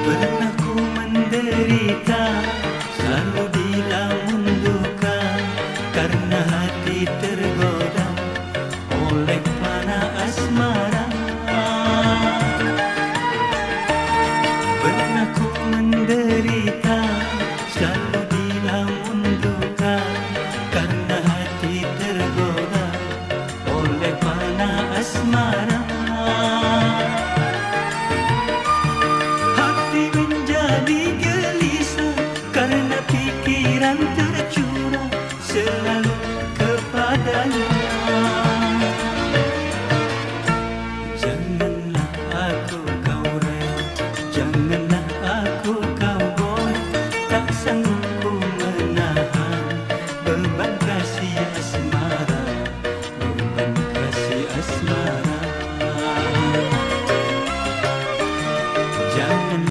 Pernah ku menderita, selalu dilamun duka, karena hati tergoda oleh panah asmara. Pernah ku menderita, selalu dilamun duka, karena hati tergoda oleh panah asmara. Hati menjadi gelisah karena pikiran tercurah selalu kepadanya. Janganlah aku kau rela, janganlah